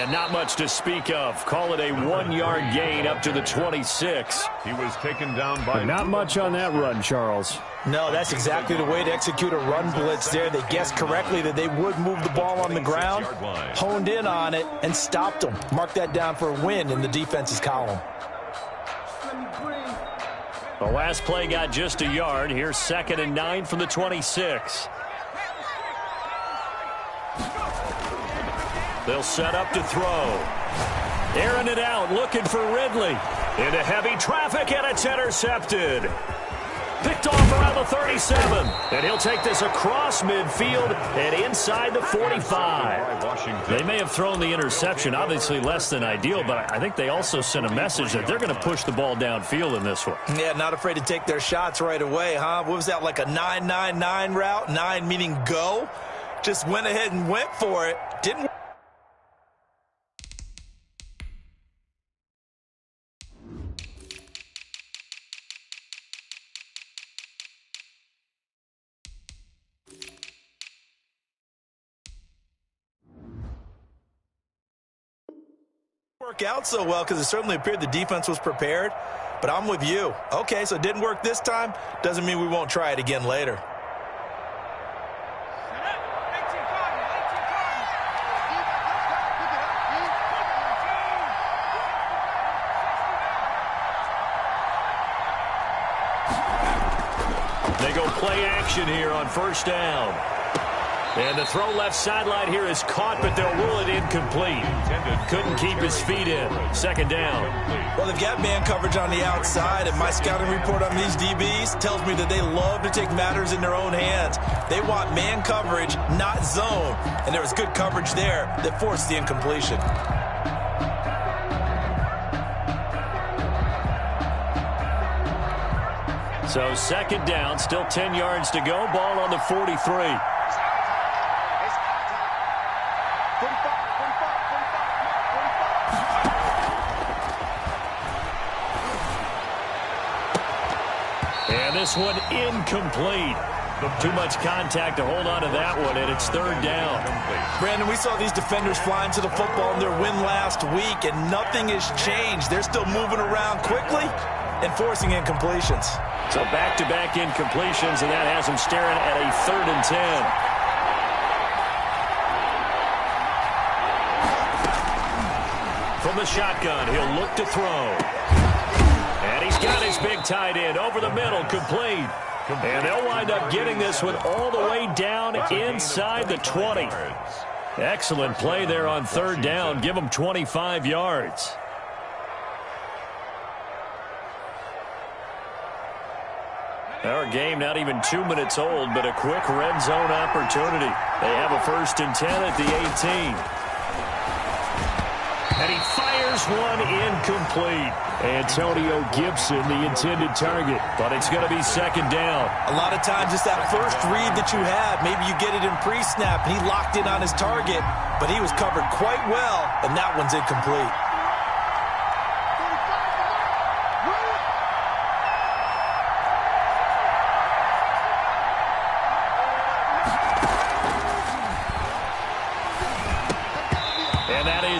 And not much to speak of. Call it a 1-yard gain up to the 26. He was taken down by... But not much on that run, Charles. No, that's exactly the way to execute a run blitz there. They guessed correctly that they would move the ball on the ground, honed in on it, and stopped them. Mark that down for a win in the defense's column. The last play got just a yard. Here's 2nd and 9 from the 26. They'll set up to throw. Airing it out, looking for Ridley. Into heavy traffic, and it's intercepted. Picked off around the 37. And he'll take this across midfield and inside the 45. They may have thrown the interception, obviously less than ideal, but I think they also sent a message that they're going to push the ball downfield in this one. Yeah, not afraid to take their shots right away, huh? What was that, like a 9-9-9 route? 9 meaning go? Just went ahead and went for it. Didn't work out so well because it certainly appeared the defense was prepared, but I'm with you. Okay, so it didn't work this time. Doesn't mean we won't try it again later. They go play action here on 1st down. And the throw left sideline here is caught, but they'll rule it incomplete. Couldn't keep his feet in. 2nd down. Well, they've got man coverage on the outside, and my scouting report on these DBs tells me that they love to take matters in their own hands. They want man coverage, not zone. And there was good coverage there that forced the incompletion. So 2nd down, still 10 yards to go. Ball on the 43. And this one incomplete. Too much contact to hold on to that one, and it's 3rd down. Brandon, we saw these defenders flying to the football in their win last week, and nothing has changed. They're still moving around quickly and forcing incompletions. So back-to-back incompletions, and that has them staring at a 3rd and 10. From the shotgun, he'll look to throw. And he's got his big tight end over the middle, complete. And they'll wind up getting this one all the way down inside the 20. Excellent play there on 3rd down. Give them 25 yards. Our game not even 2 minutes old, but a quick red zone opportunity. They have a 1st and 10 at the 18. And he fires one incomplete. Antonio Gibson, the intended target, but it's going to be 2nd down. A lot of times it's that first read that you have. Maybe you get it in pre-snap, and he locked in on his target, but he was covered quite well, and that one's incomplete.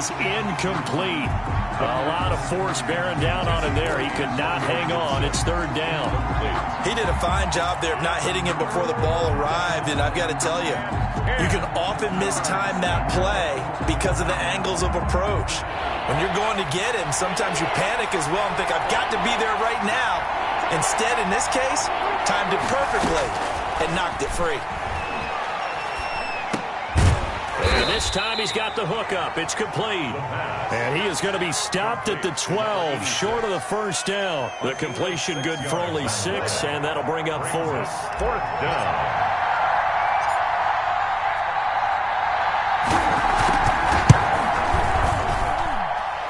Incomplete. A lot of force bearing down on him there. He could not hang on. It's 3rd down. He did a fine job there of not hitting him before the ball arrived, and I've got to tell you, you can often mistime that play because of the angles of approach. When you're going to get him, sometimes you panic as well and think, I've got to be there right now. Instead, in this case, timed it perfectly and knocked it free. And this time he's got the hook up. It's complete. And he is going to be stopped at the 12, short of the 1st down. The completion good for only 6, and that'll bring up 4th. 4th down.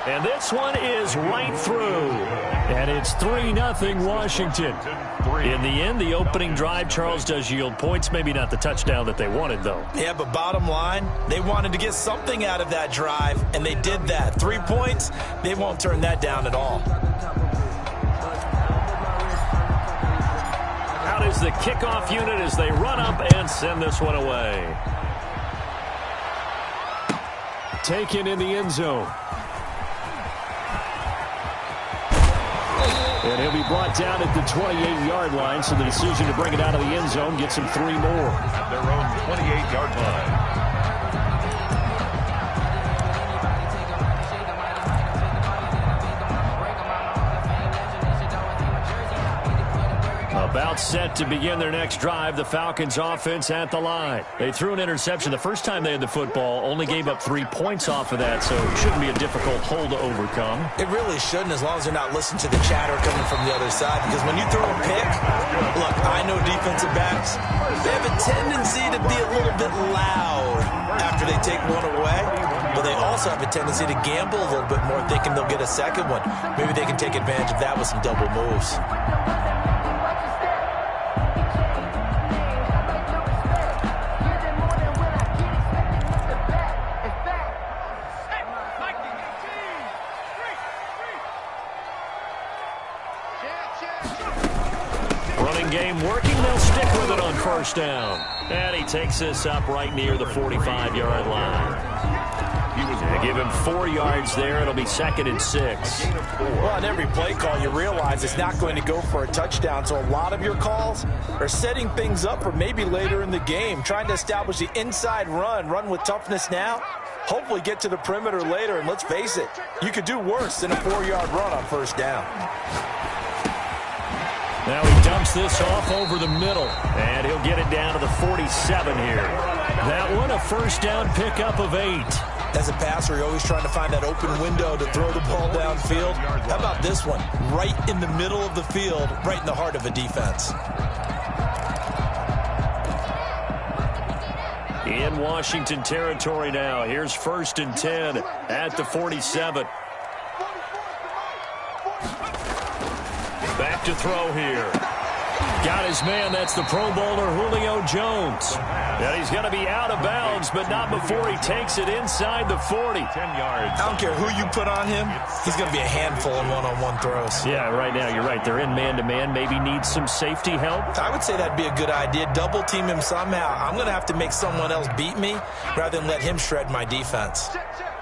And this one is right through. And it's 3-0 Washington. In the end, the opening drive, Charles, does yield points. Maybe not the touchdown that they wanted, though. Yeah, but bottom line, they wanted to get something out of that drive, and they did that. 3 points, they won't turn that down at all. Out is the kickoff unit as they run up and send this one away. taken in the end zone. And he'll be brought down at the 28-yard line, so the decision to bring it out of the end zone gets him 3 more. At their own 28-yard line. About set to begin their next drive, the Falcons offense at the line. They threw an interception the first time they had the football, only gave up 3 points off of that, so it shouldn't be a difficult hole to overcome. It really shouldn't, as long as they're not listening to the chatter coming from the other side, because when you throw a pick, look, I know defensive backs, they have a tendency to be a little bit loud after they take one away, but they also have a tendency to gamble a little bit more, thinking they'll get a second one. Maybe they can take advantage of that with some double moves. Game working, they'll stick with it on first down. And he takes this up right near the 45-yard line. They give him 4 yards there. It'll be 2nd and 6. Well, on every play call, you realize it's not going to go for a touchdown. So a lot of your calls are setting things up for maybe later in the game, trying to establish the inside run with toughness now, hopefully get to the perimeter later. And let's face it, you could do worse than a 4-yard run on first down. Now he dumps this off over the middle, and he'll get it down to the 47 here. That one, a first down pickup of 8. As a passer, you're always trying to find that open window to throw the ball downfield. How about this one? Right in the middle of the field, right in the heart of a defense. In Washington territory now. Here's 1st and 10 at the 47. Back to throw here. Got his man. That's the Pro Bowler Julio Jones. And he's going to be out of bounds, but not before he takes it inside the 40. 10 yards. I don't care who you put on him. He's going to be a handful in one-on-one throws. Yeah, right now, you're right. They're in man-to-man. Maybe needs some safety help. I would say that'd be a good idea. Double team him somehow. I'm going to have to make someone else beat me rather than let him shred my defense.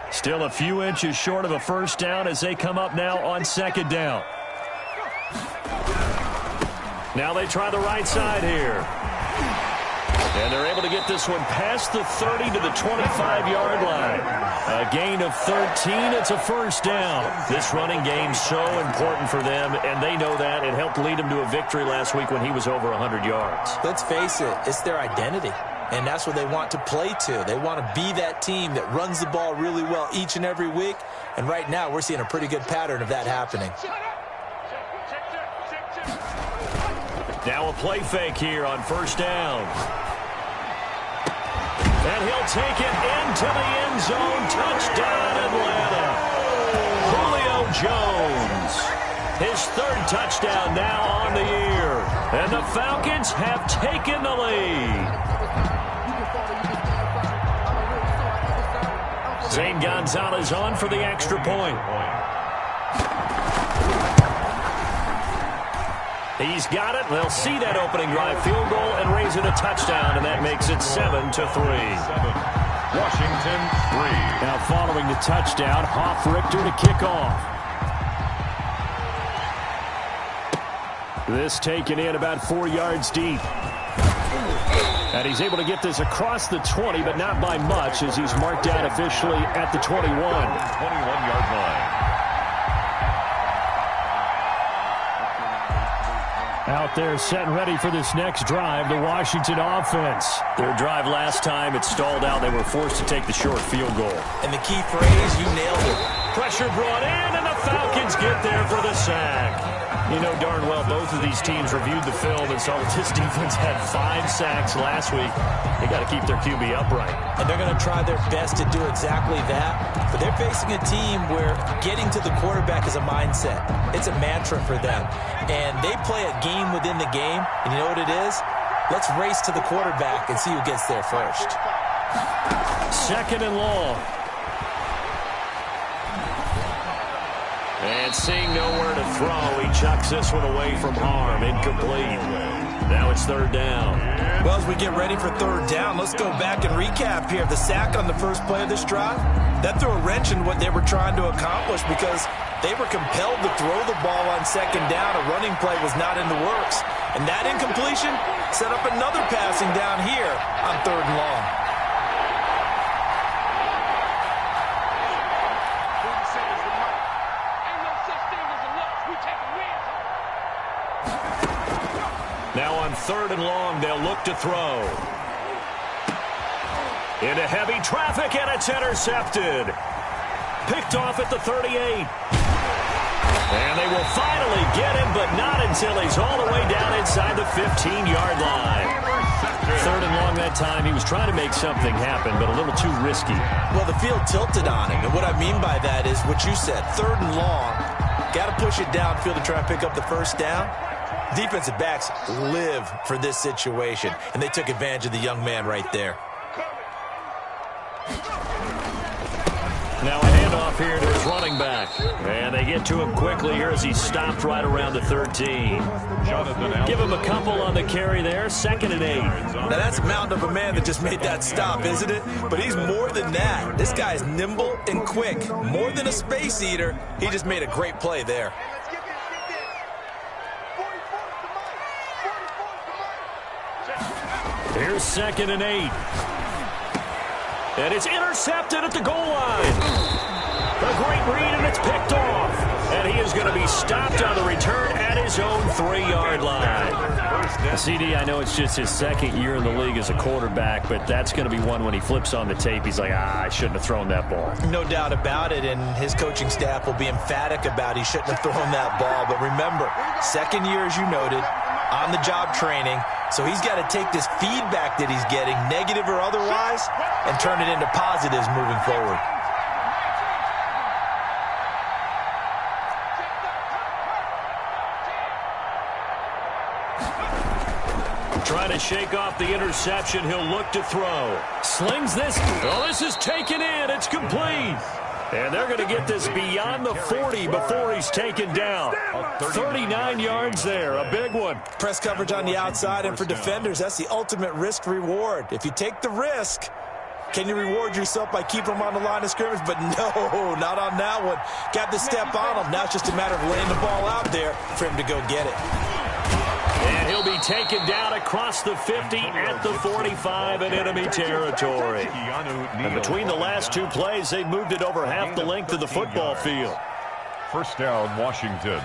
Still a few inches short of a first down as they come up now on 2nd down. Now they try the right side here. And they're able to get this one past the 30 to the 25-yard line. A gain of 13. It's a first down. This running game's so important for them, and they know that. It helped lead them to a victory last week when he was over 100 yards. Let's face it, it's their identity. And that's what they want to play to. They want to be that team that runs the ball really well each and every week. And right now, we're seeing a pretty good pattern of that happening. Now a play fake here on first down. And he'll take it into the end zone. Touchdown, Atlanta. Julio Jones. His 3rd touchdown now on the year. And the Falcons have taken the lead. Zane Gonzalez on for the extra point. He's got it. They'll see that opening drive field goal and raise it a touchdown, and that makes it 7-3. Washington 3. Now following the touchdown, Hoff-Richter to kick off. This taken in about 4 yards deep. And he's able to get this across the 20, but not by much, as he's marked out officially at the 21. 21-yard line. Out there set and ready for this next drive, the Washington offense. Their drive last time, it stalled out. They were forced to take the short field goal. And the key phrase, you nailed it. Pressure brought in, and the Falcons get there for the sack. You know darn well both of these teams reviewed the film and saw that this defense had 5 sacks last week. They got to keep their QB upright. And they're going to try their best to do exactly that. But they're facing a team where getting to the quarterback is a mindset. It's a mantra for them. And they play a game within the game. And you know what it is? Let's race to the quarterback and see who gets there first. 2nd and long. And seeing nowhere to throw. He chucks this one away from harm. Incomplete. Now it's third down. Well, as we get ready for third down, let's go back and recap here. The sack on the first play of this drive, that threw a wrench in what they were trying to accomplish because they were compelled to throw the ball on second down. A running play was not in the works. And that incompletion set up another passing down here on third and long. Now on third and long, they'll look to throw. Into heavy traffic, and it's intercepted. Picked off at the 38. And they will finally get him, but not until he's all the way down inside the 15-yard line. Third and long that time. He was trying to make something happen, but a little too risky. Well, the field tilted on him, and what I mean by that is what you said. Third and long, got to push it downfield to try and pick up the first down. Defensive backs live for this situation, and they took advantage of the young man right there. Now a handoff here to his running back. And they get to him quickly here as he stopped right around the 13. Give him a couple on the carry there. 2nd and 8. Now that's a mountain of a man that just made that stop, isn't it? But he's more than that. This guy's nimble and quick. More than a space eater. He just made a great play there. Here's 2nd and 8. And it's intercepted at the goal line. A great read, and it's picked off. And he is going to be stopped on the return at his own 3-yard line. CD, I know it's just his second year in the league as a quarterback, but that's going to be one when he flips on the tape. He's like, I shouldn't have thrown that ball. No doubt about it, and his coaching staff will be emphatic about he shouldn't have thrown that ball. But remember, second year, as you noted, on-the-job training. So he's got to take this feedback that he's getting, negative or otherwise, and turn it into positives moving forward. Trying to shake off the interception. He'll look to throw. Slings this. Oh, this is taken in. It's complete. And they're going to get this beyond the 40 before he's taken down. 39 yards there, a big one. Press coverage on the outside, and for defenders, that's the ultimate risk-reward. If you take the risk, can you reward yourself by keeping them on the line of scrimmage? But no, not on that one. Got to step on him. Now it's just a matter of laying the ball out there for him to go get it. And he'll be taken down across the 50 at the 45 in enemy territory. And between the last two plays, they moved it over half the length of the football field. First down, Washington.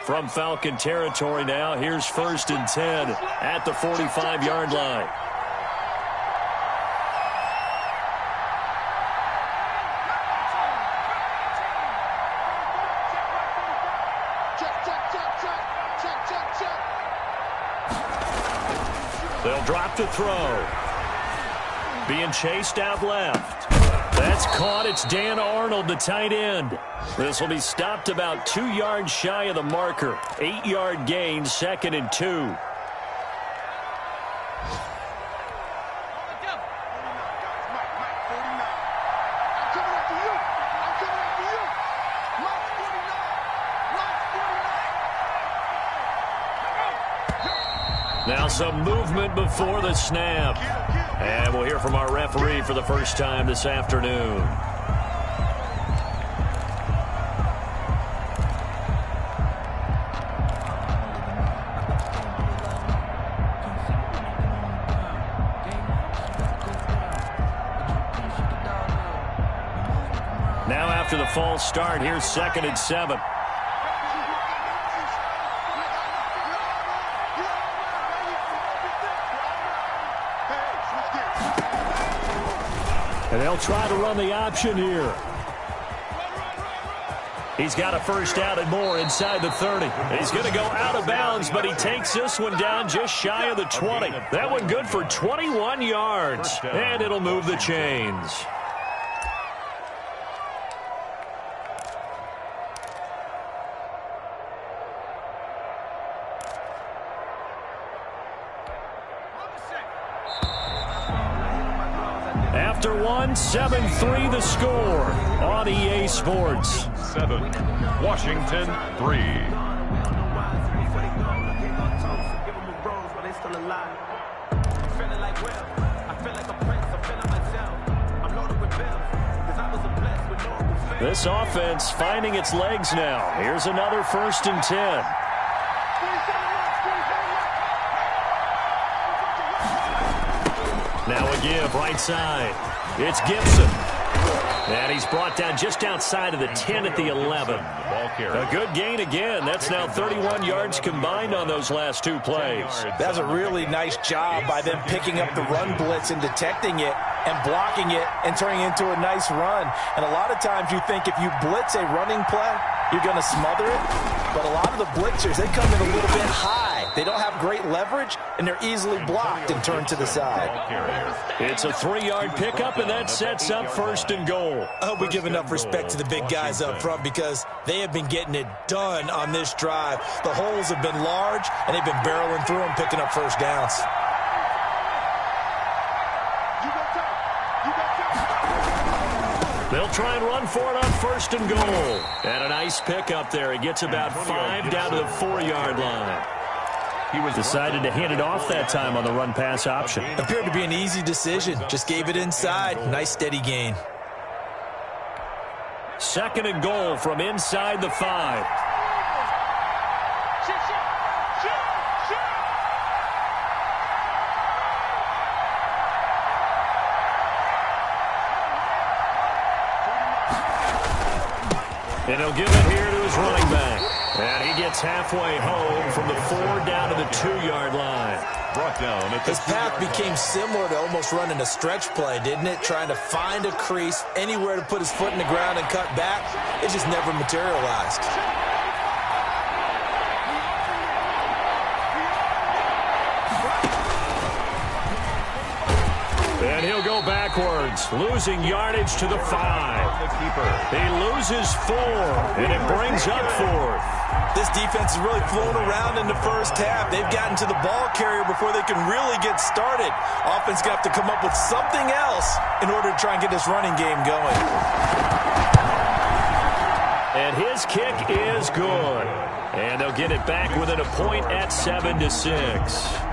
From Falcon territory now, here's 1st and 10 at the 45-yard line. They'll drop to throw. Being chased out left. That's caught. It's Dan Arnold, the tight end. This will be stopped about 2 yards shy of the marker. 8-yard gain, 2nd and 2. Now some movement before the snap. And we'll hear from our referee for the first time this afternoon. Now after the false start, here's 2nd and 7. And they'll try to run the option here. He's got a first down and more inside the 30. He's going to go out of bounds, but he takes this one down just shy of the 20. That one good for 21 yards. And it'll move the chains. after one. 7-3 the score on EA Sports. 7, Washington 3. This offense finding its legs now. Here's another 1st and 10. Now a give right side. It's Gibson. And he's brought down just outside of the 10 at the 11. A good gain again. That's now 31 yards combined on those last 2 plays. That's a really nice job by them picking up the run blitz and detecting it and blocking it and turning it into a nice run. And a lot of times you think if you blitz a running play, you're going to smother it. But a lot of the blitzers, they come in a little bit high. They don't have great leverage, and they're easily blocked and turned to the side. It's a 3-yard pickup, and that sets up 1st and goal. I hope we give enough respect to the big guys up front because they have been getting it done on this drive. The holes have been large, and they've been barreling through them, picking up 1st downs. They'll try and run for it on 1st and goal. And a nice pickup there. It gets about 5 down to the 4-yard line. He was decided to hand it off that time on the run-pass option. Appeared to be an easy decision. Just gave it inside. Nice steady gain. 2nd and goal from inside the 5. And he'll give it here to his running back. And he gets halfway home from the 4 down to the 2-yard line. Brought down at His path became similar to almost running a stretch play, didn't it? Trying to find a crease, anywhere to put his foot in the ground and cut back. It just never materialized. And he'll go backwards, losing yardage to the 5. He loses 4, and it brings up 4th. This defense is really flown around in the first half. They've gotten to the ball carrier before they can really get started. Offense got to come up with something else in order to try and get this running game going. And his kick is good. And they'll get it back within a point at 7-6.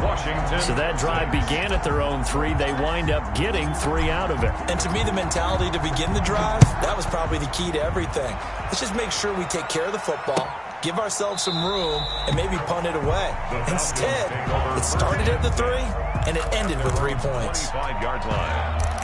Washington. So that drive began at their own 3. They wind up getting 3 out of it. And to me, the mentality to begin the drive, that was probably the key to everything. Let's just make sure we take care of the football, give ourselves some room, and maybe punt it away. Instead, it started at the 3, and it ended with 3 points. 25-yard line.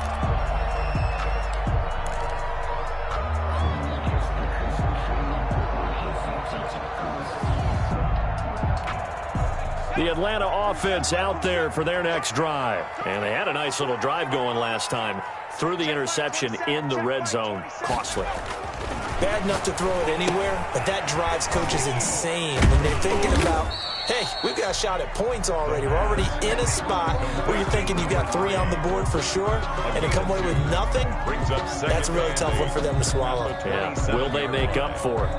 The Atlanta offense out there for their next drive. And they had a nice little drive going last time. Threw the interception in the red zone. Costly. Bad enough to throw it anywhere, but that drives coaches insane when they're thinking about, hey, we've got a shot at points already. We're already in a spot where you're thinking you got 3 on the board for sure, and to come away with nothing, that's a really tough one for them to swallow. Yeah. Will they make up for it?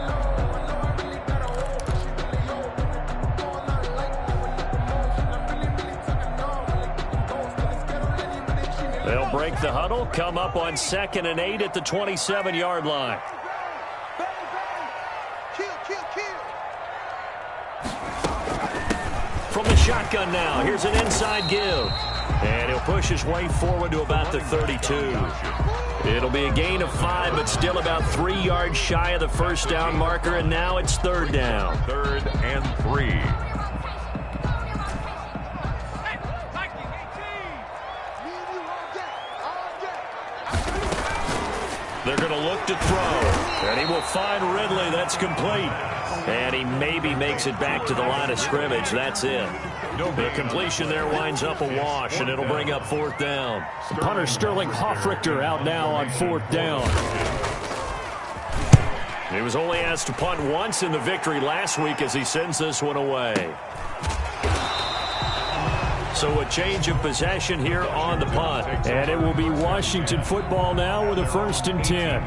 They'll break the huddle, come up on 2nd and 8 at the 27-yard line. From the shotgun now, here's an inside give. And he'll push his way forward to about the 32. It'll be a gain of 5, but still about 3 yards shy of the 1st down marker, and now it's 3rd down. 3rd and 3. They're going to look to throw, and he will find Ridley. That's complete. And he maybe makes it back to the line of scrimmage. That's it. The completion there winds up a wash, and it'll bring up 4th down. Punter Sterling Hoffrichter out now on 4th down. He was only asked to punt once in the victory last week as he sends this one away. So a change of possession here on the punt. And it will be Washington football now with a 1st and 10.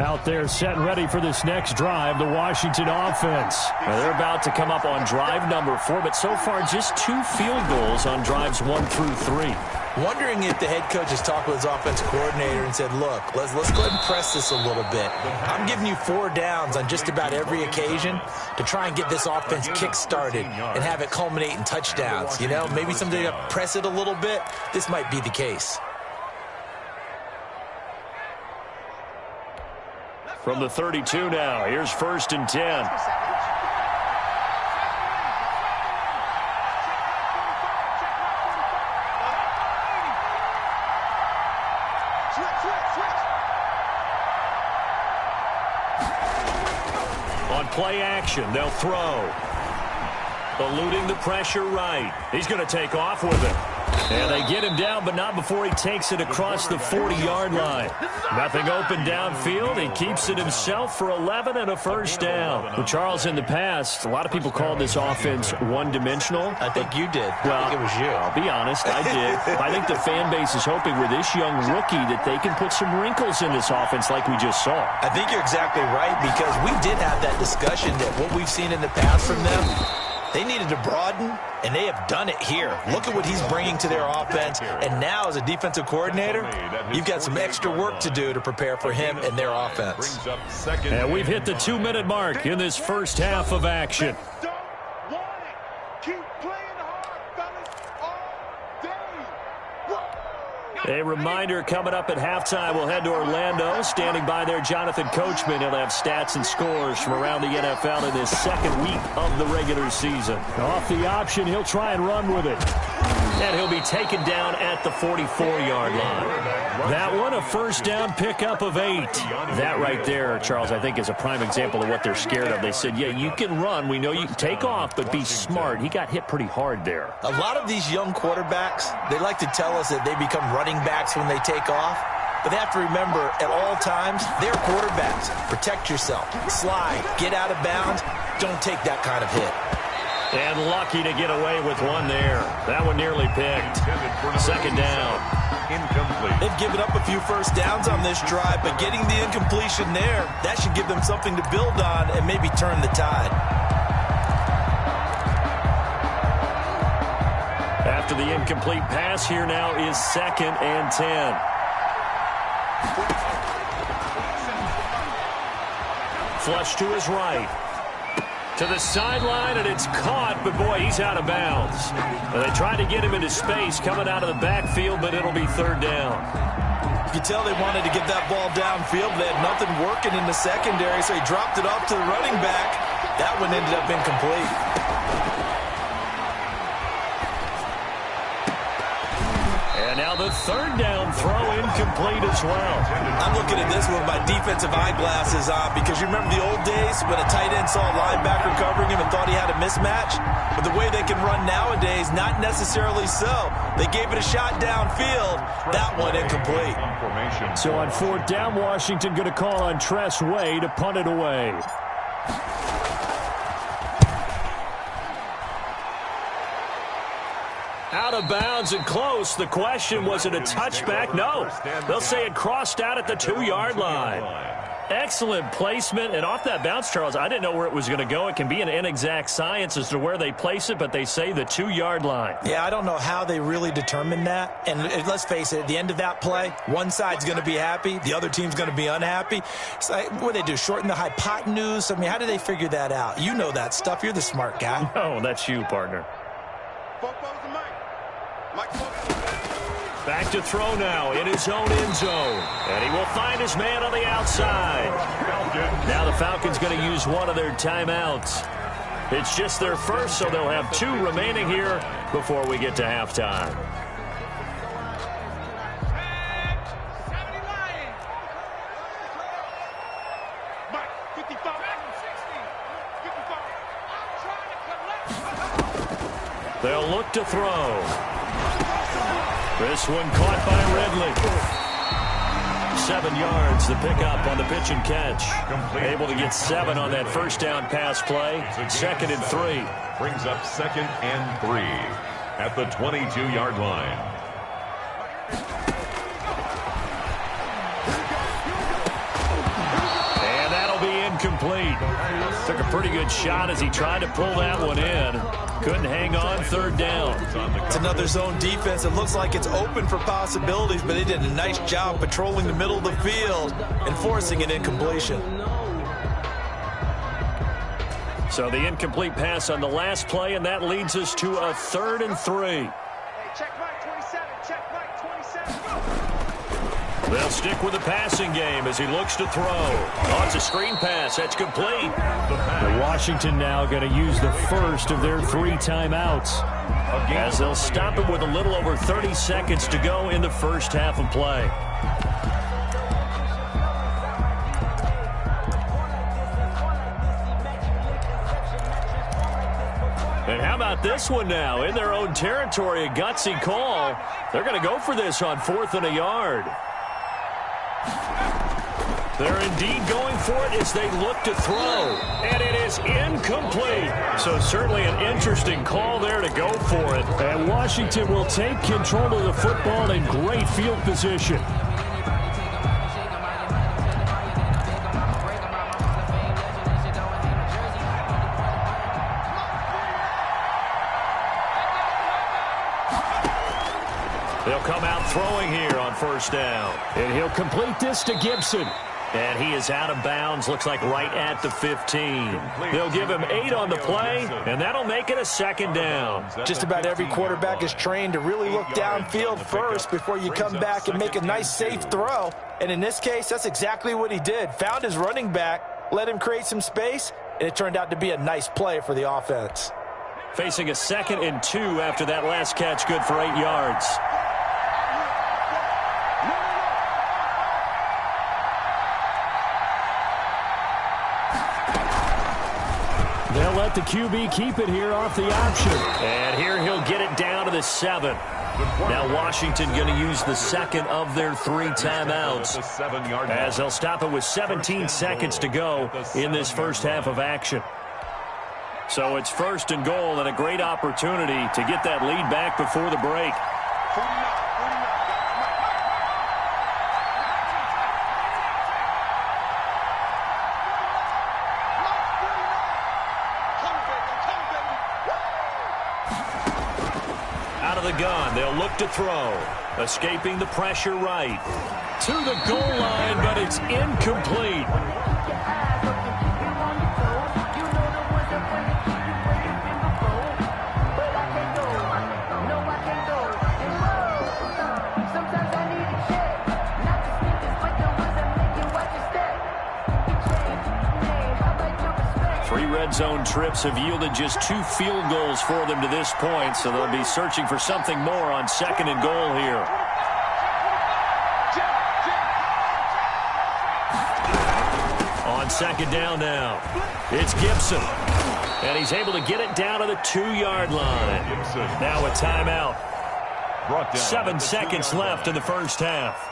Out there set and ready for this next drive, the Washington offense. Now they're about to come up on drive number 4, but so far just 2 field goals on drives 1 through 3. Wondering if the head coach has talked with his offensive coordinator and said, look, let's go ahead and press this a little bit. I'm giving you 4 downs on just about every occasion to try and get this offense kick-started and have it culminate in touchdowns. You know, maybe someday to press it a little bit. This might be the case. From the 32 now, here's 1st and 10. On play action, they'll throw. Eluding the pressure right. He's going to take off with it. And they get him down, but not before he takes it across the 40-yard line. Nothing open downfield. He keeps it himself for 11 and a first down. Well, Charles, in the past, a lot of people called this offense one-dimensional. I think you did. Well, I think it was you. I'll be honest, I did. I think the fan base is hoping with this young rookie that they can put some wrinkles in this offense like we just saw. I think you're exactly right, because we did have that discussion that what we've seen in the past from them, they needed to broaden, and they have done it here. Look at what he's bringing to their offense. And now, as a defensive coordinator, you've got some extra work to do to prepare for him and their offense. And we've hit the 2-minute mark in this first half of action. A reminder coming up at halftime, we'll head to Orlando. Standing by there, Jonathan Coachman. He'll have stats and scores from around the NFL in this second week of the regular season. Off the option, he'll try and run with it. And he'll be taken down at the 44-yard line. That one, a first down pickup of 8. That right there, Charles, I think is a prime example of what they're scared of. They said, yeah, you can run. We know you can take off, but be smart. He got hit pretty hard there. A lot of these young quarterbacks, they like to tell us that they become running backs when they take off. But they have to remember, at all times, they're quarterbacks. Protect yourself. Slide. Get out of bounds. Don't take that kind of hit. And lucky to get away with one there. That one nearly picked. Second down. Incomplete. They've given up a few first downs on this drive, but getting the incompletion there, that should give them something to build on and maybe turn the tide. After the incomplete pass, here now is 2nd and 10. Flush to his right. To the sideline, and it's caught, but boy, he's out of bounds. Well, they tried to get him into space coming out of the backfield, but it'll be 3rd down. You can tell they wanted to get that ball downfield. They had nothing working in the secondary, so he dropped it off to the running back. That one ended up incomplete. And now the 3rd down throw incomplete as well. I'm looking at this with my defensive eyeglasses on, because you remember the old days when a tight end saw a linebacker covering him and thought he had a mismatch? But the way they can run nowadays, not necessarily so. They gave it a shot downfield. That one incomplete. So on 4th down, Washington going to call on Tress Way to punt it away. Out of bounds and close. The question, was it a touchback? No. They'll say it crossed out at the 2-yard line. Excellent placement. And off that bounce, Charles, I didn't know where it was going to go. It can be an inexact science as to where they place it, but they say the 2-yard line. Yeah, I don't know how they really determined that. And let's face it, at the end of that play, one side's going to be happy, the other team's going to be unhappy. It's like, what do they do, shorten the hypotenuse? I mean, how do they figure that out? You know that stuff. You're the smart guy. No, that's you, partner. Back to throw now in his own end zone. And he will find his man on the outside. Now the Falcons going to use one of their timeouts. It's just their first, so they'll have 2 remaining here before we get to halftime. They'll look to throw. This one caught by Ridley. 7 yards, the pickup on the pitch and catch. Able to get 7 on that first down pass play. 2nd and 3. Brings up 2nd and 3 at the 22-yard line. incomplete. Took a pretty good shot as he tried to pull that one in. Couldn't hang on third down. It's another zone defense. It looks like it's open for possibilities, but they did a nice job patrolling the middle of the field and forcing an incompletion. So the incomplete pass on the last play, and that leads us to a 3rd and 3. Check right 27, check right 27. They'll stick with the passing game as he looks to throw. Oh, it's a screen pass. That's complete. Washington now going to use the first of their 3 timeouts as they'll stop it with a little over 30 seconds to go in the first half of play. And how about this one now? In their own territory, a gutsy call. They're going to go for this on 4th and a yard. They're indeed going for it as they look to throw. And it is incomplete. So certainly an interesting call there to go for it. And Washington will take control of the football in great field position. They'll come out throwing here on 1st down. And he'll complete this to Gibson. And he is out of bounds, looks like right at the 15. They'll give him 8 on the play, and that'll make it a 2nd down. Just about every quarterback is trained to really look downfield first before you come back and make a nice, safe throw. And in this case, that's exactly what he did. Found his running back, let him create some space, and it turned out to be a nice play for the offense. Facing a 2nd and 2 after that last catch, good for 8 yards. They'll let the QB keep it here off the option. And here he'll get it down to the 7. Now Washington going to use the 2nd of their 3 timeouts as they'll stop it with 17 seconds to go in this first half of action. So it's 1st and goal and a great opportunity to get that lead back before the break. Out of the gun, they'll look to throw. Escaping the pressure right. To the goal line, but it's incomplete. Red zone trips have yielded just 2 field goals for them to this point, so they'll be searching for something more on 2nd and goal here. On 2nd down now, it's Gibson, and he's able to get it down to the 2-yard line. Now a timeout. 7 seconds left in the first half.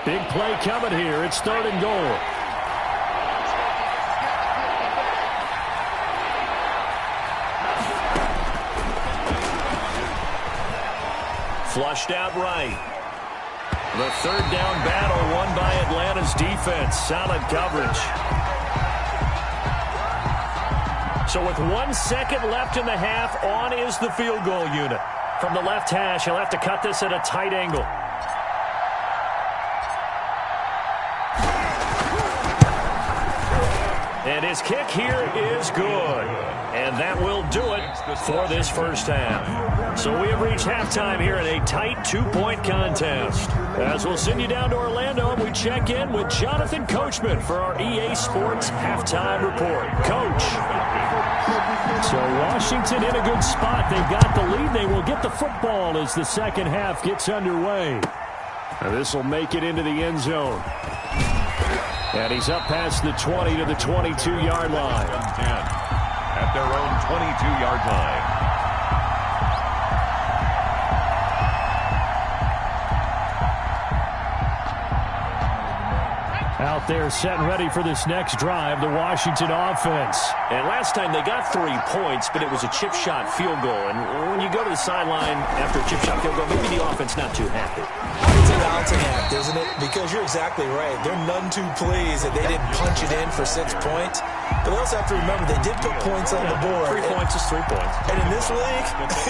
Big play coming here. It's 3rd and goal. Flushed out right. The 3rd down battle won by Atlanta's defense. Solid coverage. So with 1 second left in the half, on is the field goal unit. From the left hash, he'll have to cut this at a tight angle. And his kick here is good. And that will do it for this first half. So we have reached halftime here in a tight 2-point contest. As we'll send you down to Orlando, and we check in with Jonathan Coachman for our EA Sports Halftime Report. Coach. So Washington in a good spot. They've got the lead. They will get the football as the second half gets underway. And this will make it into the end zone. And he's up past the 20 to the 22-yard line. 10 at their own 22-yard line. Out there set and ready for this next drive, the Washington offense. And last time they got 3 points, but it was a chip shot field goal. And when you go to the sideline after a chip shot field goal, maybe the offense not too happy. It's a balancing act, isn't it? Because you're exactly right. They're none too pleased that they didn't punch it in for 6 points. But they also have to remember they did put points on the board. 3 points is 3 points. And in this league,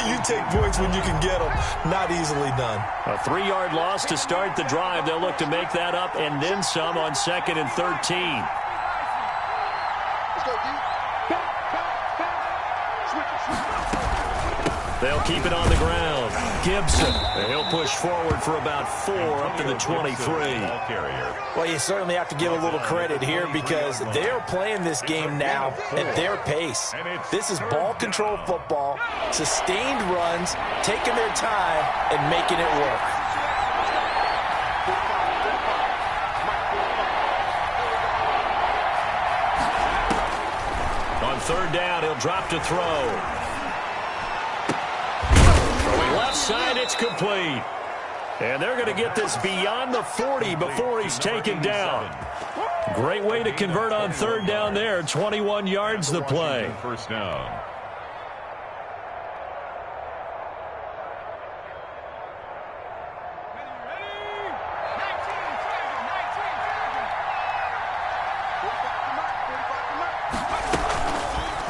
you take points when you can get them. Not easily done. A 3-yard loss to start the drive. They'll look to make that up and then some on 2nd and 13. Let's go, D. They'll keep it on the ground. Gibson, and he'll push forward for about 4 up to the 23. Well, you certainly have to give a little credit here because they're playing this game now at their pace. This is ball control football, sustained runs, taking their time, and making it work. On 3rd down, he'll drop to throw. Throwing left side, it's complete. And they're going to get this beyond the 40 before he's taken down. Great way to convert on 3rd down there. 21 yards the play. First down.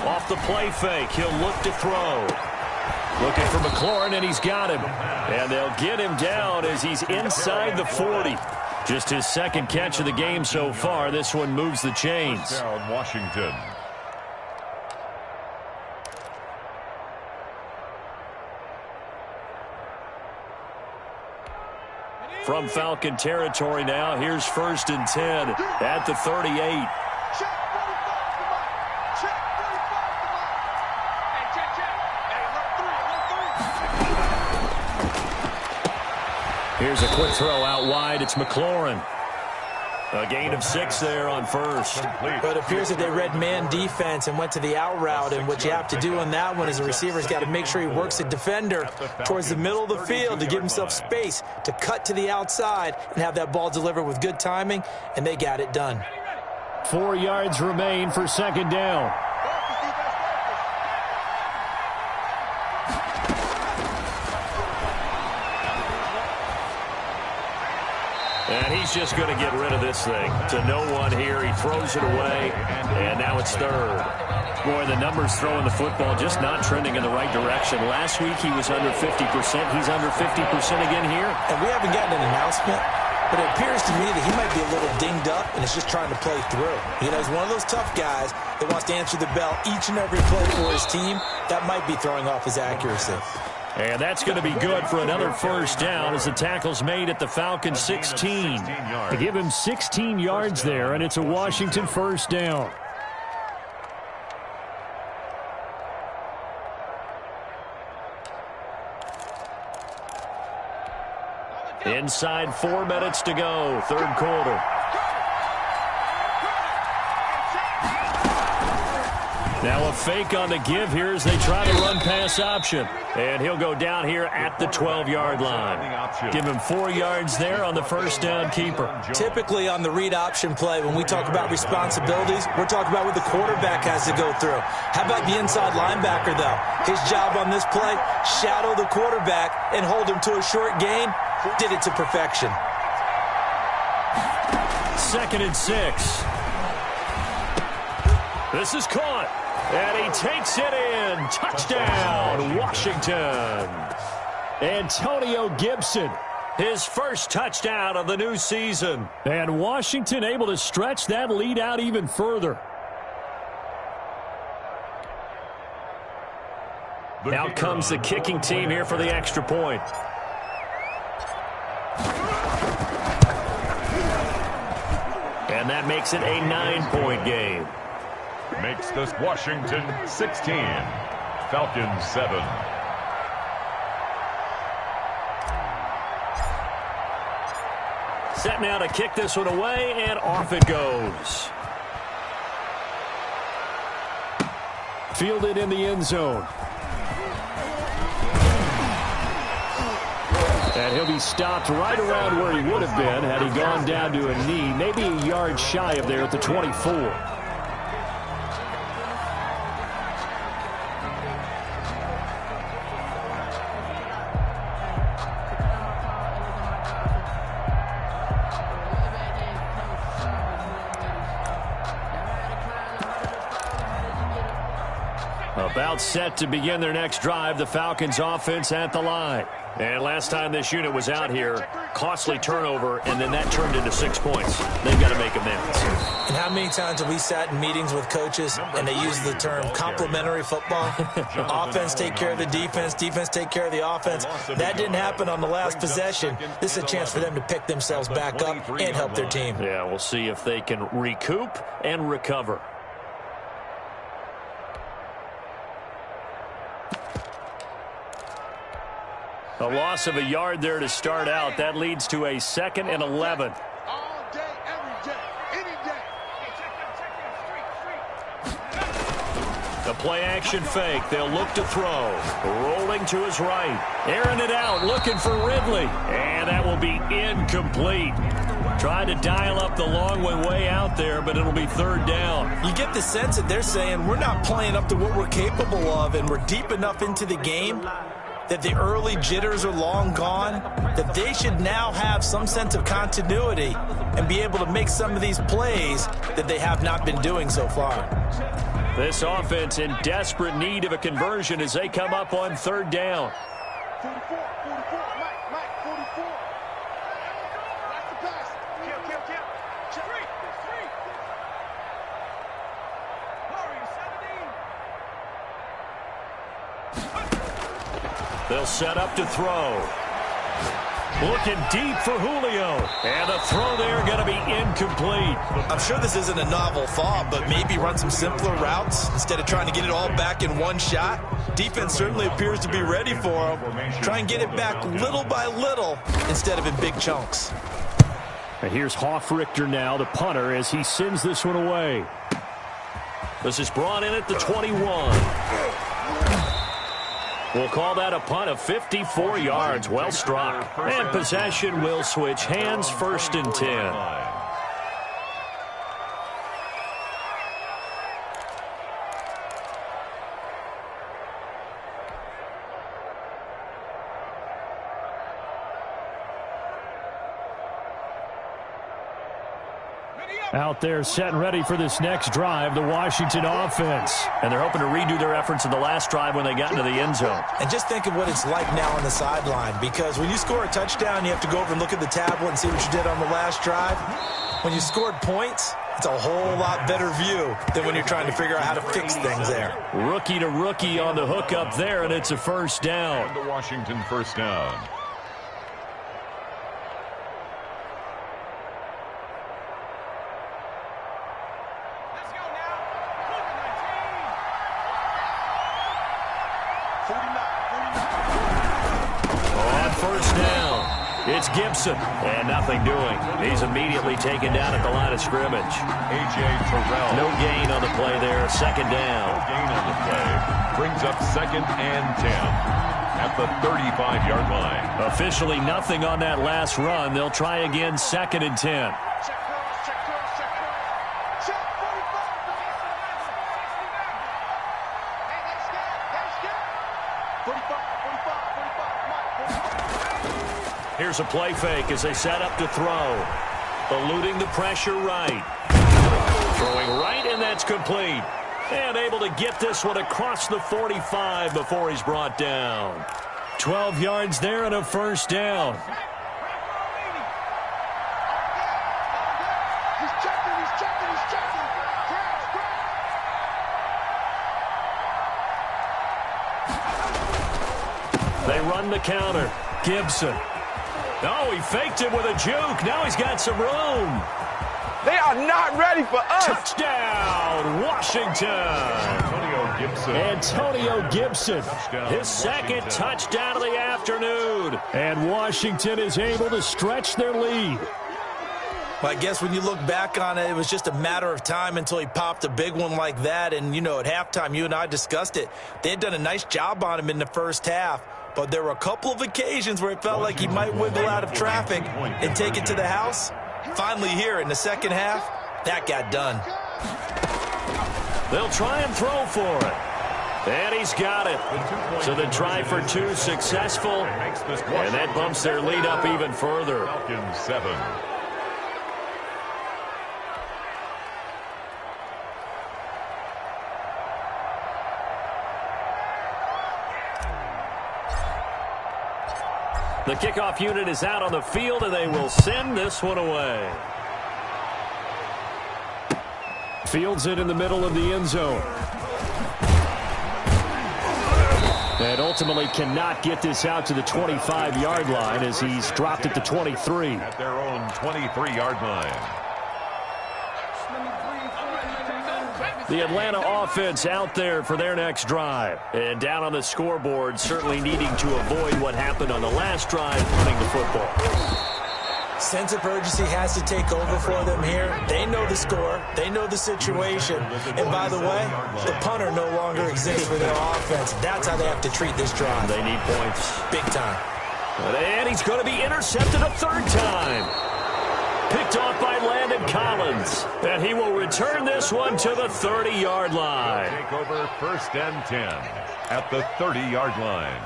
Off the play fake, he'll look to throw. Looking for McLaurin, and he's got him. And they'll get him down as he's inside the 40. Just his 2nd catch of the game so far. This one moves the chains. First down, Washington. From Falcon territory now, here's 1st and 10 at the 38. Here's a quick throw out wide. It's McLaurin. A gain of 6 there on 1st. But it appears that they read man defense and went to the out route, and what you have to do on that one is the receiver's got to make sure he works the defender towards the middle of the field to give himself space to cut to the outside and have that ball delivered with good timing, and they got it done. 4 yards remain for 2nd down. And he's just going to get rid of this thing. To no one here. He throws it away, and now it's 3rd. Boy, the numbers throwing the football just not trending in the right direction. Last week he was under 50%. He's under 50% again here. And we haven't gotten an announcement, but it appears to me that he might be a little dinged up and is just trying to play through. You know, he's one of those tough guys that wants to answer the bell each and every play for his team. That might be throwing off his accuracy. And that's going to be good for another 1st down as the tackle's made at the Falcon 16. To give him 16 yards there, and it's a Washington 1st down. Inside 4 minutes to go, 3rd quarter. Now a fake on the give here as they try to run pass option. And he'll go down here at the 12-yard line. Give him 4 yards there on the 1st down keeper. Typically on the read option play, when we talk about responsibilities, we're talking about what the quarterback has to go through. How about the inside linebacker, though? His job on this play, shadow the quarterback and hold him to a short gain. Did it to perfection. 2nd and 6. This is caught. And he takes it in. Touchdown, Washington. Antonio Gibson, his 1st touchdown of the new season. And Washington able to stretch that lead out even further. Out comes the kicking team here for the extra point. And that makes it a 9-point game. Makes this Washington 16, Falcons 7. Set now to kick this one away, and off it goes. Fielded in the end zone. And he'll be stopped right around where he would have been had he gone down to a knee, maybe a yard shy of there at the 24. About set to begin their next drive, the Falcons offense at the line. And last time this unit was out here, costly turnover, and then that turned into 6 points. They've got to make amends. And how many times have we sat in meetings with coaches and they use the term complementary football? Offense take care of the defense, defense take care of the offense. That didn't happen on the last possession. This is a chance for them to pick themselves back up and help their team. Yeah, we'll see if they can recoup and recover. A loss of a yard there to start out. That leads to a 2nd and 11. All day, every day, any day. The play-action fake. They'll look to throw. Rolling to his right. Airing it out, looking for Ridley. And that will be incomplete. Trying to dial up the long way out there, but it'll be 3rd down. You get the sense that they're saying we're not playing up to what we're capable of, and we're deep enough into the game that the early jitters are long gone, that they should now have some sense of continuity and be able to make some of these plays that they have not been doing so far. This offense in desperate need of a conversion as they come up on 3rd down. 44, Mike, 44. That's the pass. Kill. Check. Three. Hurry, 17. They'll set up to throw. Looking deep for Julio. And the throw there going to be incomplete. I'm sure this isn't a novel thought, but maybe run some simpler routes instead of trying to get it all back in one shot. Defense certainly appears to be ready for them. Try and get it back little by little instead of in big chunks. And here's Hofrichter now, the punter, as he sends this one away. This is brought in at the 21. We'll call that a punt of 54 yards. Well struck. And possession will switch hands, 1st and 10. Out there set and ready for this next drive, the Washington offense. And they're hoping to redo their efforts in the last drive when they got into the end zone. And just think of what it's like now on the sideline, because when you score a touchdown, you have to go over and look at the tablet and see what you did on the last drive. When you scored points, it's a whole lot better view than when you're trying to figure out how to fix things there. Rookie to rookie on the hook up there, and it's a 1st down. And the Washington 1st down. On 1st down, it's Gibson, and nothing doing. He's immediately taken down at the line of scrimmage. A.J. Terrell. No gain on the play there, 2nd down. No gain on the play. Brings up 2nd and 10 at the 35-yard line. Officially nothing on that last run. They'll try again, 2nd and 10. Here's a play fake as they set up to throw. Eluding the pressure right. Throwing right, and that's complete. And able to get this one across the 45 before he's brought down. 12 yards there and a 1st down. He's checking. They run the counter. Gibson. Oh, he faked it with a juke. Now he's got some room. They are not ready for us. Touchdown, Washington. Antonio Gibson. His 2nd touchdown of the afternoon. And Washington is able to stretch their lead. Well, I guess when you look back on it, it was just a matter of time until he popped a big one like that. And, you know, at halftime, you and I discussed it. They had done a nice job on him in the 1st half. but there were a couple of occasions where it felt like he might wiggle out of traffic and take it to the house. Finally here in the second half, that got done. They'll try and throw for it. And he's got it. So the try for two successful, and that bumps their lead up even further. Falcons 7. The kickoff unit is out on the field, and they will send this one away. Fields it in the middle of the end zone. And ultimately cannot get this out to the 25-yard line as he's dropped it to 23. At their own 23-yard line. The Atlanta offense out there for their next drive. And down on the scoreboard, certainly needing to avoid what happened on the last drive, running the football. Sense of urgency has to take over for them here. They know the score. They know the situation. And by the way, the punter no longer exists for their offense. That's how they have to treat this drive. They need points. Big time. And he's going to be intercepted a third time. Picked off by Landon Collins. And he will return this one to the 30-yard line. Take over 1st and 10 at the 30-yard line.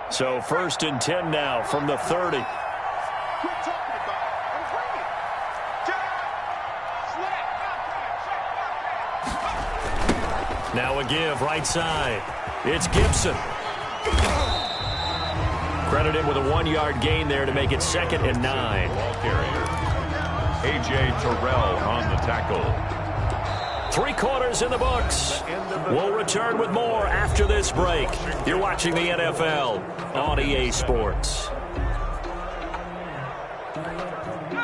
So 1st and 10 now from the 30. Now a give right side. It's Gibson. Credit him with a 1-yard gain there to make it 2nd and 9. Ball carrier. A.J. Terrell on the tackle. 3 quarters in the books. We'll return with more after this break. You're watching the NFL on EA Sports.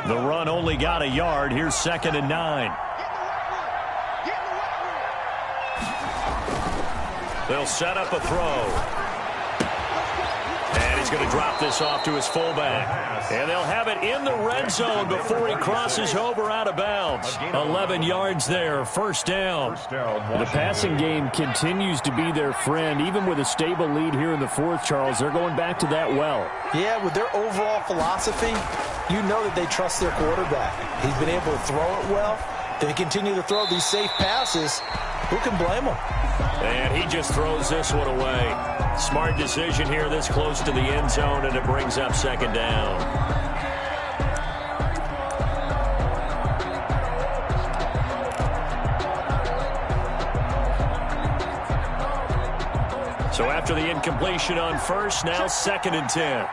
The run only got a yard. Here's 2nd and 9. They'll set up a throw. And he's going to drop this off to his fullback. And they'll have it in the red zone before he crosses over out of bounds. 11 yards there, 1st down. The passing game continues to be their friend. Even with a stable lead here in the 4th, Charles, they're going back to that well. Yeah, with their overall philosophy, you know that they trust their quarterback. He's been able to throw it well. They continue to throw these safe passes. Who can blame them? And he just throws this one away. Smart decision here this close to the end zone, and it brings up 2nd down. So after the incompletion on 1st, now 2nd and 10.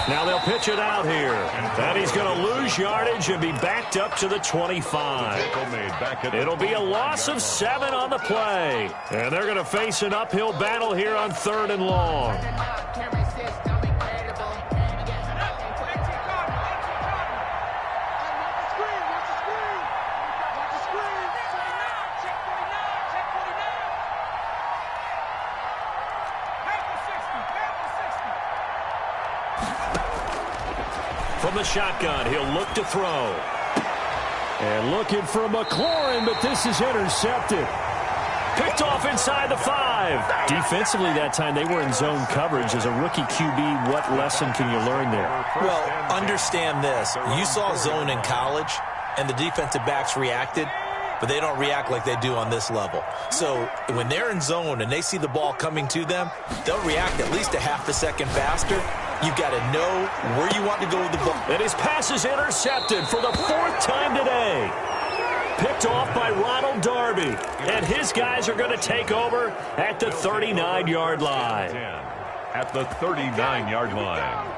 Now they'll pitch it out here. And he's going to lose yardage and be backed up to the 25. It'll be a loss of 7 on the play. And they're going to face an uphill battle here on 3rd and long. From the shotgun, he'll look to throw. And looking for McLaurin, but this is intercepted. Picked off inside the 5. Defensively that time, they were in zone coverage. As a rookie QB, what lesson can you learn there? Well, understand this. You saw zone in college, and the defensive backs reacted, but they don't react like they do on this level. So when they're in zone and they see the ball coming to them, they'll react at least a half a second faster. You've got to know where you want to go with the ball. And his pass is intercepted for the 4th time today. Picked off by Ronald Darby. And his guys are going to take over at the 39-yard line. At the 39-yard line.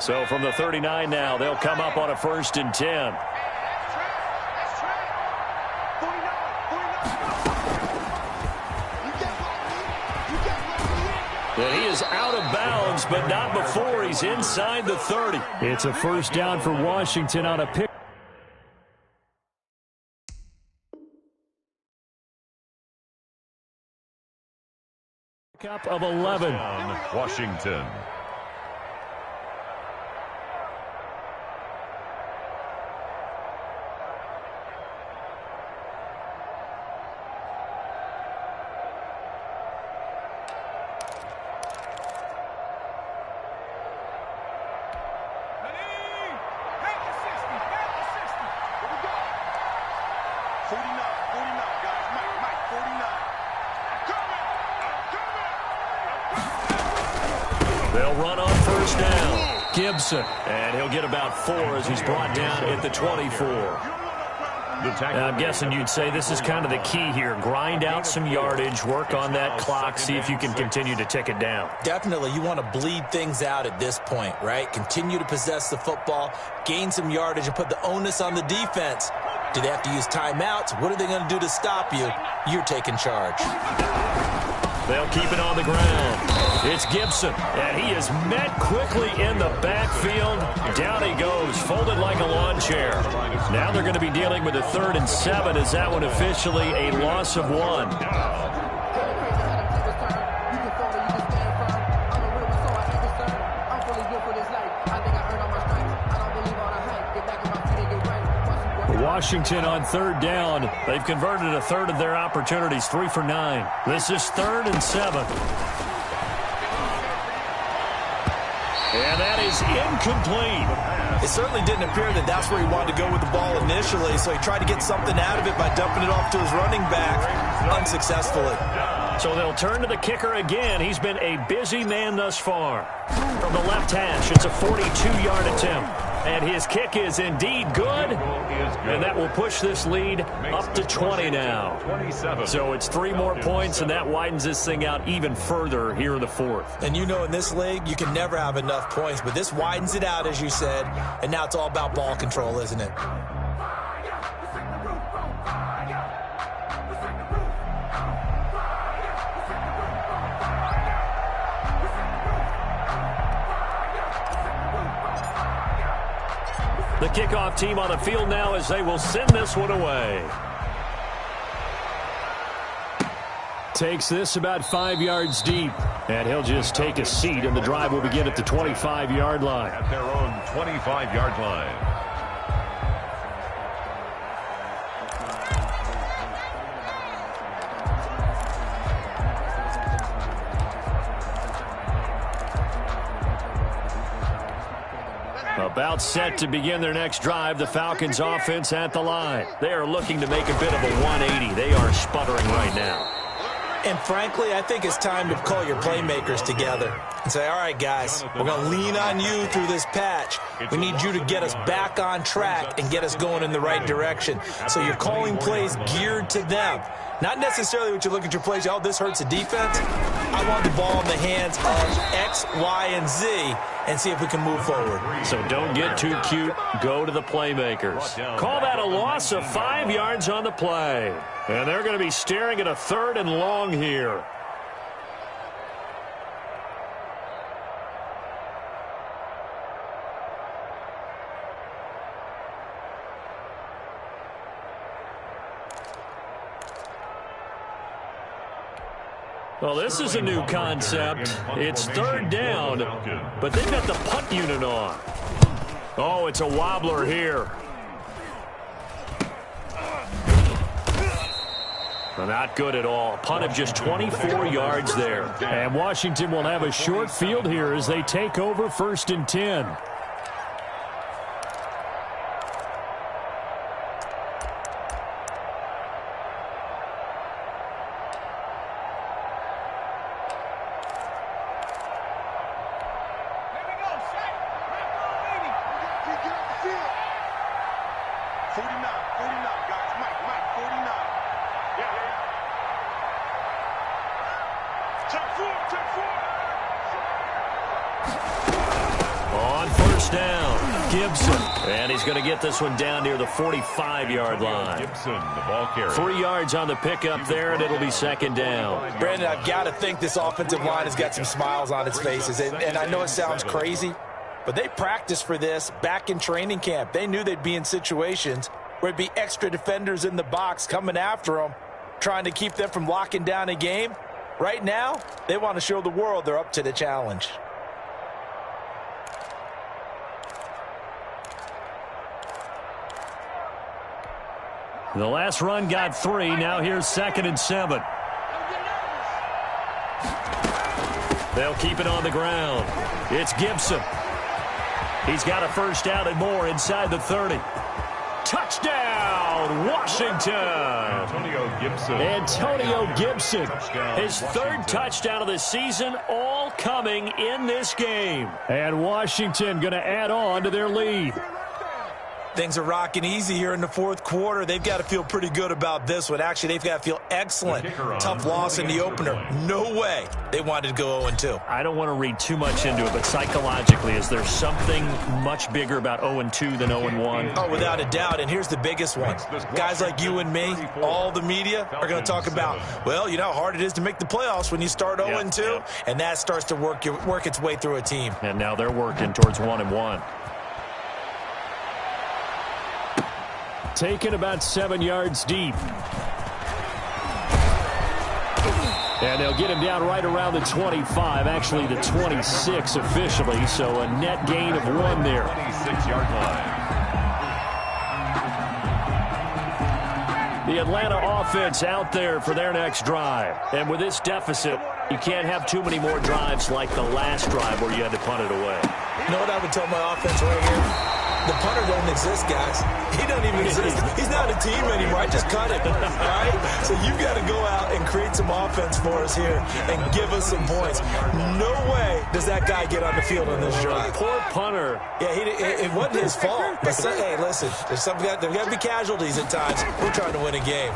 So from the 39 now, they'll come up on a 1st and 10. And he is out of bounds, but not before he's inside the 30. It's a first down for Washington on a pick. Up of 11. Washington. They'll run on first down. Gibson. And he'll get about 4 as he's brought down at the 24. I'm guessing you'd say this is kind of the key here. Grind out some yardage, work on that clock, see if you can continue to tick it down. Definitely, you want to bleed things out at this point, right? Continue to possess the football, gain some yardage, and put the onus on the defense. Do they have to use timeouts? What are they going to do to stop you? You're taking charge. They'll keep it on the ground. It's Gibson, and he is met quickly in the backfield. Down he goes, folded like a lawn chair. Now they're going to be dealing with a 3rd and 7. Is that one officially a loss of 1? Washington on 3rd down. They've converted a 1/3 of their opportunities, 3 for 9. This is 3rd and 7. And that is incomplete. It certainly didn't appear that that's where he wanted to go with the ball initially, so he tried to get something out of it by dumping it off to his running back unsuccessfully. So they'll turn to the kicker again. He's been a busy man thus far. From the left hash, it's a 42-yard attempt. And his kick is indeed good. And that will push this lead up to 20 now. So it's 3 more points, and that widens this thing out even further here in the 4th. And you know in this league, you can never have enough points, but this widens it out, as you said, and now it's all about ball control, isn't it? The kickoff team on the field now as they will send this one away. Takes this about 5 yards deep. And he'll just take a seat, and the drive will begin at the 25-yard line. At their own 25-yard line. About set to begin their next drive, the Falcons offense at the line. They are looking to make a bit of a 180. They are sputtering right now. And frankly, I think it's time to call your playmakers together and say, all right, guys, we're going to lean on you through this patch. We need you to get us back on track and get us going in the right direction. So you're calling plays geared to them. Not necessarily what you look at your plays, oh, this hurts the defense. I want the ball in the hands of X, Y, and Z and see if we can move forward. So don't get too cute. Go to the playmakers. Call that a loss of 5 yards on the play. And they're going to be staring at a 3rd and long here. Well, this is a new concept. It's 3rd down, but they've got the punt unit on. Oh, it's a wobbler here. Not good at all. Punt of just 24 yards there. And Washington will have a short field here as they take over 1st and 10. On first down, Gibson. And he's going to get this one down near the 45-yard line. Gibson, the ball carrier. 3 yards on the pickup there, and it'll be second down. Brandon, I've got to think this offensive line has got some smiles on its faces. And I know it sounds crazy, but they practiced for this back in training camp. They knew they'd be in situations where it'd be extra defenders in the box coming after them, trying to keep them from locking down a game. Right now, they want to show the world they're up to the challenge. The last run got 3. Now here's 2nd and 7. They'll keep it on the ground. It's Gibson. He's got a first down and more inside the 30. Touchdown, Washington. Antonio Gibson. His 3rd touchdown of the season, all coming in this game. And Washington going to add on to their lead. Things are rocking easy here in the 4th quarter. They've got to feel pretty good about this one. Actually, they've got to feel excellent. Tough loss in the opener. No way they wanted to go 0-2. I don't want to read too much into it, but psychologically, is there something much bigger about 0-2 than 0-1? Oh, without a doubt. And here's the biggest one. Guys like you and me, all the media, are going to talk about, well, you know how hard it is to make the playoffs when you start 0-2, and that starts to work its way through a team. And now they're working towards 1-1. Taken about 7 yards deep. And they'll get him down right around the 25, actually the 26 officially, so a net gain of 1 there. 26-yard line. The Atlanta offense out there for their next drive. And with this deficit, you can't have too many more drives like the last drive where you had to punt it away. You know what I would tell my offense right here? The punter doesn't exist, guys. He doesn't even exist. He's not a team anymore. I just cut him, all right? So you've got to go out and create some offense for us here and give us some points. No way does that guy get on the field on this drive. Poor punter. Yeah, it wasn't his fault. But hey, listen, there's got to be casualties at times. We're trying to win a game.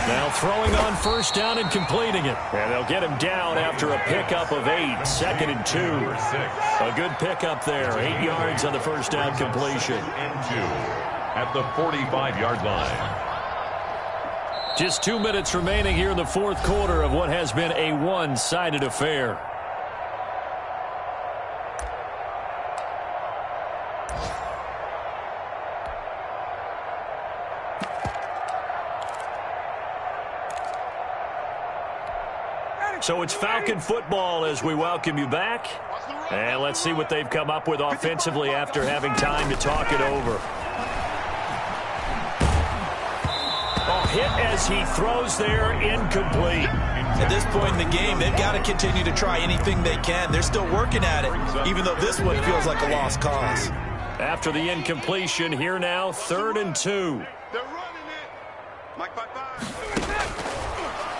Now throwing on first down and completing it. And they'll get him down after a pickup of 8. 2nd and 2. A good pickup there. 8 yards on the first down completion. And 2 at the 45-yard line. Just 2 minutes remaining here in the 4th quarter of what has been a one-sided affair. So it's Falcon football as we welcome you back. And let's see what they've come up with offensively after having time to talk it over. A hit as he throws there, incomplete. At this point in the game, they've got to continue to try anything they can. They're still working at it, even though this one feels like a lost cause. After the incompletion, here now, 3rd and 2. They're running it. Mike,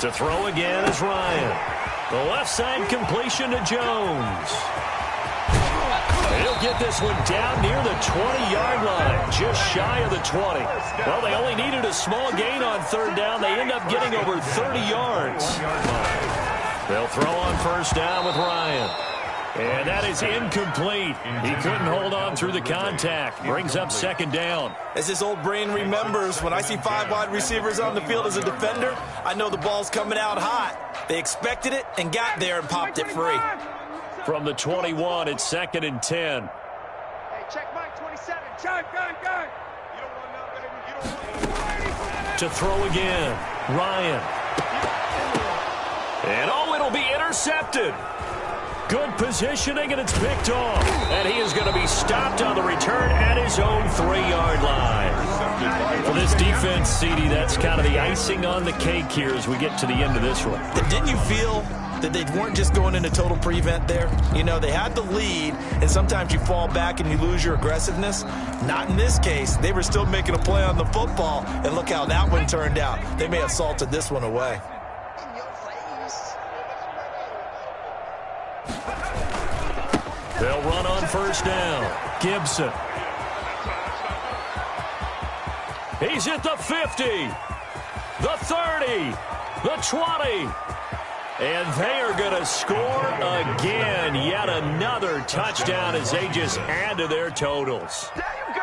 To throw again is Ryan. The left side completion to Jones. He'll get this one down near the 20-yard line, just shy of the 20. Well, they only needed a small gain on 3rd down. They end up getting over 30 yards. They'll throw on first down with Ryan. And that is incomplete. He couldn't hold on through the contact. Brings up 2nd down. As his old brain remembers, when I see 5 wide receivers on the field as a defender, I know the ball's coming out hot. They expected it and got there and popped it free. From the 21, it's 2nd and 10. Hey, check Mike 27. Check, gun. You don't want none, baby. You don't want To throw again, Ryan. And it'll be intercepted. Good positioning, and it's picked off. And he is going to be stopped on the return at his own 3-yard line. For this defense, CD, that's kind of the icing on the cake here as we get to the end of this one. Didn't you feel that they weren't just going into total prevent there? You know, they had the lead, and sometimes you fall back and you lose your aggressiveness. Not in this case. They were still making a play on the football, and look how that one turned out. They may have salted this one away. They'll run on first down. Gibson. He's at the 50, the 30, the 20. And they are going to score again. Yet another touchdown as they just add to their totals.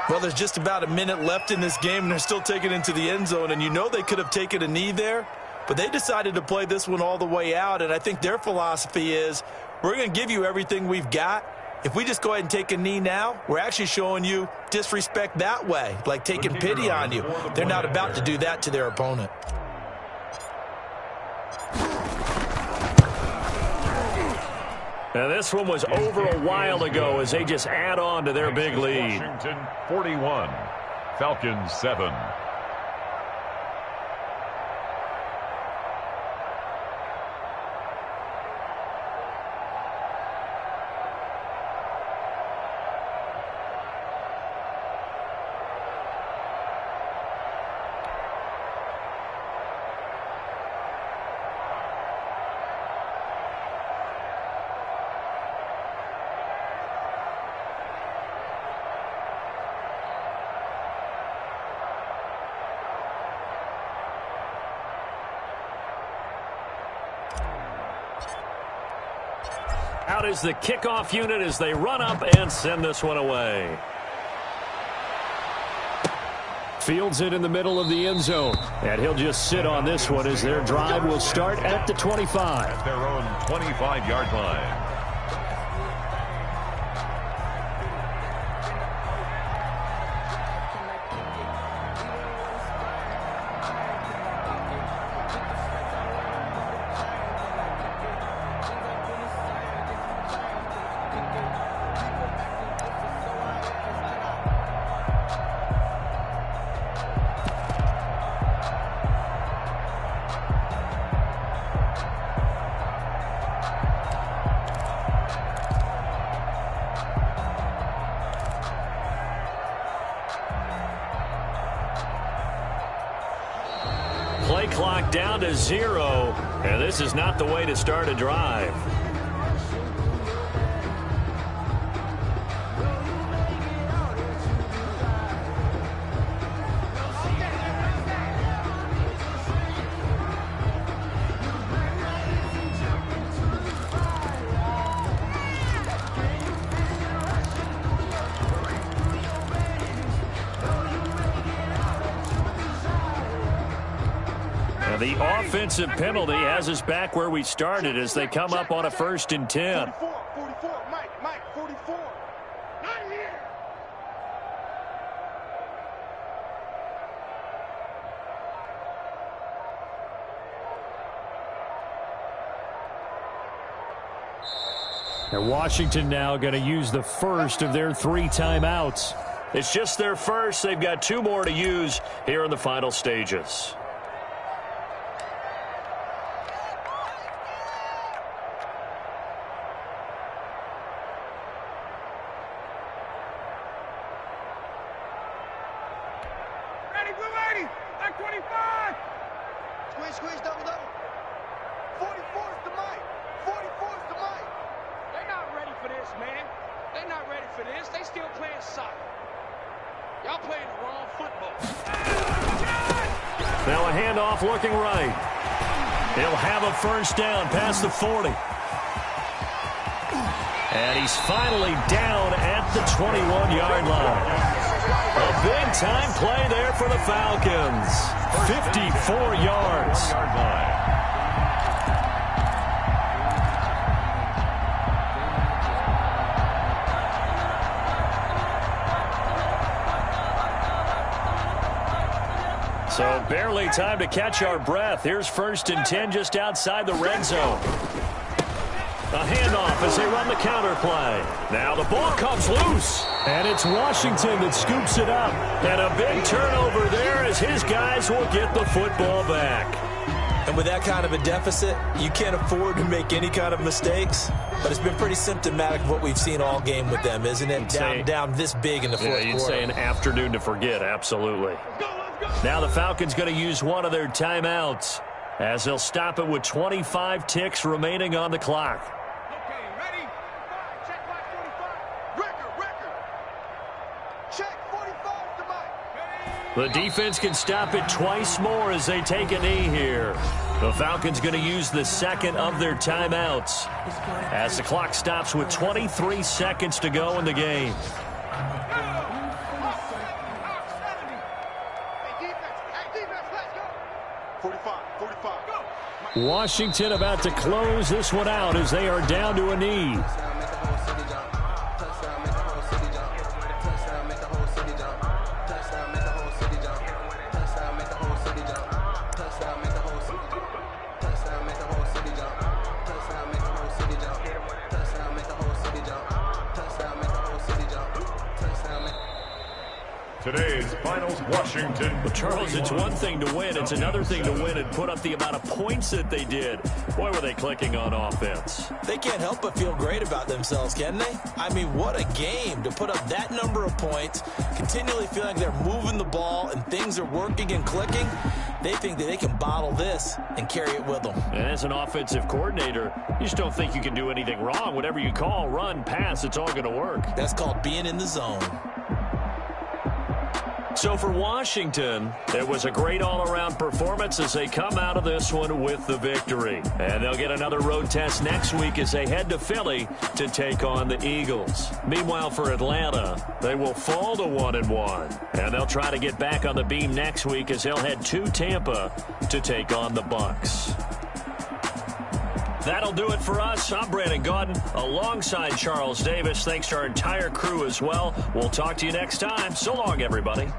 Well, there's just about a minute left in this game, and they're still taking it into the end zone. And you know they could have taken a knee there, but they decided to play this one all the way out. And I think their philosophy is, we're going to give you everything we've got. If we just go ahead and take a knee now, we're actually showing you disrespect that way, like taking pity on you. They're not about to do that to their opponent. Now, this one was over a while ago as they just add on to their big lead. Washington 41, Falcons 7. Out is the kickoff unit as they run up and send this one away. Fields it in the middle of the end zone. And he'll just sit on this one as their drive will start at the 25. At their own 25-yard line. Play clock down to 0, and this is not the way to start a drive. The offensive penalty has us back where we started as they come up on a 1st and 10. 44, Mike, 44. Not here. And Washington now going to use the first of their 3 timeouts. It's just their first. They've got 2 more to use here in the final stages. Squeeze, double. 44's the Mike. 44's the Mike. They're not ready for this, man. They're not ready for this. They still playing soccer. Y'all playing the wrong football. Now a handoff looking right. He'll have a first down past the 40. And he's finally down at the 21-yard line. A big-time play there for the Falcons. 54 yards. So barely time to catch our breath. Here's 1st and 10 just outside the red zone. A handoff as they run the counter play. Now the ball comes loose. And it's Washington that scoops it up. And a big turnover there as his guys will get the football back. And with that kind of a deficit, you can't afford to make any kind of mistakes. But it's been pretty symptomatic of what we've seen all game with them, isn't it? Down this big in the fourth quarter. You'd say an afternoon to forget, absolutely. Now the Falcons going to use one of their timeouts as they'll stop it with 25 ticks remaining on the clock. The defense can stop it twice more as they take a knee here. The Falcons going to use the second of their timeouts as the clock stops with 23 seconds to go in the game. Washington about to close this one out as they are down to a knee. Today's finals, Washington. Well, Charles, it's one thing to win. It's another thing to win and put up the amount of points that they did. Boy, were they clicking on offense. They can't help but feel great about themselves, can they? I mean, what a game to put up that number of points, continually feeling like they're moving the ball and things are working and clicking. They think that they can bottle this and carry it with them. And as an offensive coordinator, you just don't think you can do anything wrong. Whatever you call, run, pass, it's all going to work. That's called being in the zone. So for Washington, it was a great all-around performance as they come out of this one with the victory. And they'll get another road test next week as they head to Philly to take on the Eagles. Meanwhile, for Atlanta, they will fall to 1-1. And they'll try to get back on the beam next week as they'll head to Tampa to take on the Bucks. That'll do it for us. I'm Brandon Gaudin alongside Charles Davis. Thanks to our entire crew as well. We'll talk to you next time. So long, everybody.